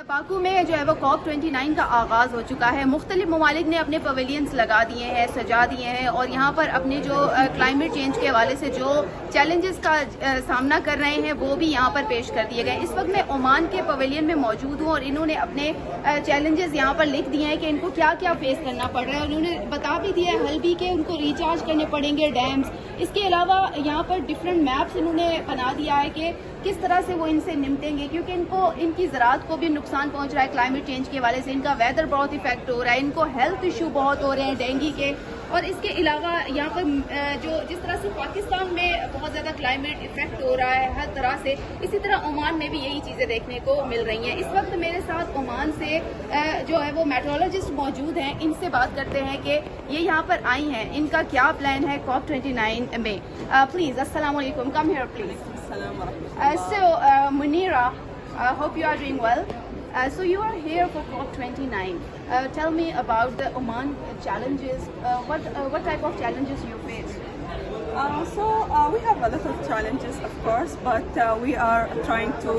Baku में जो है वो COP29 का आगाज़ हो चुका है। मुख्तलिफ ममालिक ने अपने पवेलियंस लगा दिए हैं, सजा दिए हैं और यहाँ पर अपने जो क्लाइमेट चेंज के हवाले से जो चैलेंजेस का सामना कर रहे हैं वो भी यहाँ पर पेश कर दिए गए। इस वक्त मैं ओमान के पवेलियन में मौजूद हूँ और इन्होंने अपने चैलेंजेस यहाँ पर लिख दिए हैं कि इनको क्या क्या फेस करना पड़ रहा है और उन्होंने बता भी दिया है हल भी कि उनको रिचार्ज करने पड़ेंगे डैम्स। इसके अलावा यहाँ पर डिफरेंट मैप्स इन्होंने बना दिया है कि किस तरह से वो इनसे निपटेंगे, क्योंकि इनकी ज़राअत को भी नुकसान पहुंच रहा है क्लाइमेट चेंज के हवाले से। इनका वेदर बहुत इफेक्ट हो रहा है, इनको हेल्थ इशू बहुत हो रहे हैं डेंगू के। और इसके अलावा यहाँ पर जो जिस तरह से पाकिस्तान में बहुत ज़्यादा क्लाइमेट इफेक्ट हो रहा है हर तरह से, इसी तरह ओमान में भी यही चीज़ें देखने को मिल रही हैं। इस वक्त मेरे साथ ओमान से जो है वो मेट्रोलॉजिस्ट मौजूद हैं, इनसे बात करते हैं कि ये यहाँ पर आई हैं, इनका क्या प्लान है COP29 में। प्लीज़ अस्सलाम वालेकुम, come here please. Munira, hope you are doing well. So you are here for COP29. Tell me about the Oman challenges. What type of challenges you face? We have a lot of challenges, of course, but we are trying to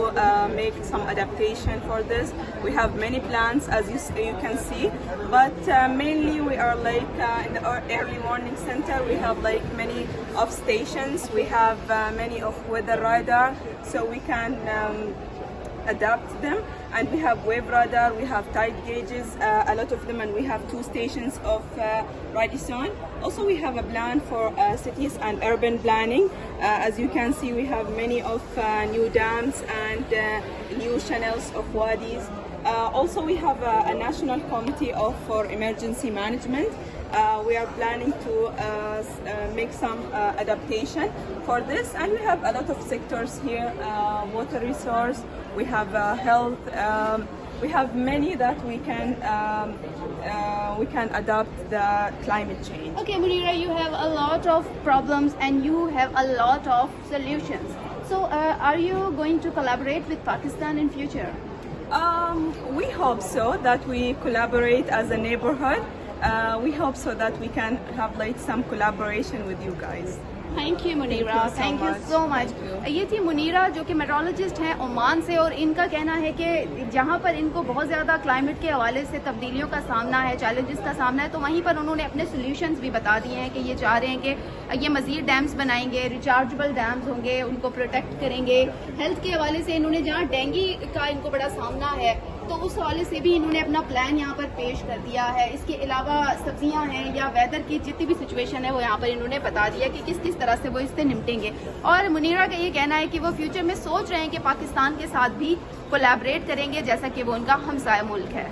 make some adaptation for this. We have many plans, as you can see, but mainly we are like in the early warning center. We have like many of stations. We have many of weather radar, so we can adapt them, and we have wave radar, we have tide gauges, a lot of them, and we have 2 stations of radisson. Also we have a plan for cities and urban planning. As you can see, we have many of new dams and new channels of wadis. Also we have a national committee for emergency management. We are planning to make some adaptation for this, and we have a lot of sectors here, water resource, we have health, we have many that we can adapt the climate change. Okay, Munira, you have a lot of problems and you have a lot of solutions. So are you going to collaborate with Pakistan in future? We hope so, that we collaborate as a neighborhood. We hope so that we can have like some collaboration with you guys. Thank you Munira, thank you so much. ये थी मुनीरा जो कि metrologist हैं Oman से, और इनका कहना है कि जहाँ पर इनको बहुत ज़्यादा क्लाइमेट के हवाले से तब्दीलियों का सामना है, चैलेंजेस का सामना है, तो वहीं पर उन्होंने अपने सोल्यूशंस भी बता दिए हैं कि ये चाह रहे हैं कि ये मज़ीद डैम्स बनाएंगे, रिचार्जेबल डैम्स होंगे, उनको प्रोटेक्ट करेंगे। हेल्थ के हवाले से इन्होंने जहाँ डेंगू का इनको बड़ा सामना है तो उस हवाले से भी इन्होंने अपना प्लान यहाँ पर पेश कर दिया है। इसके अलावा सब्जियां हैं या वेदर की जितनी भी सिचुएशन है वो यहाँ पर इन्होंने बता दिया कि किस किस तरह से वो इससे निपटेंगे। और मुनीरा का ये कहना है कि वो फ्यूचर में सोच रहे हैं कि पाकिस्तान के साथ भी कोलैबोरेट करेंगे, जैसा कि वो उनका हमसाया मुल्क है।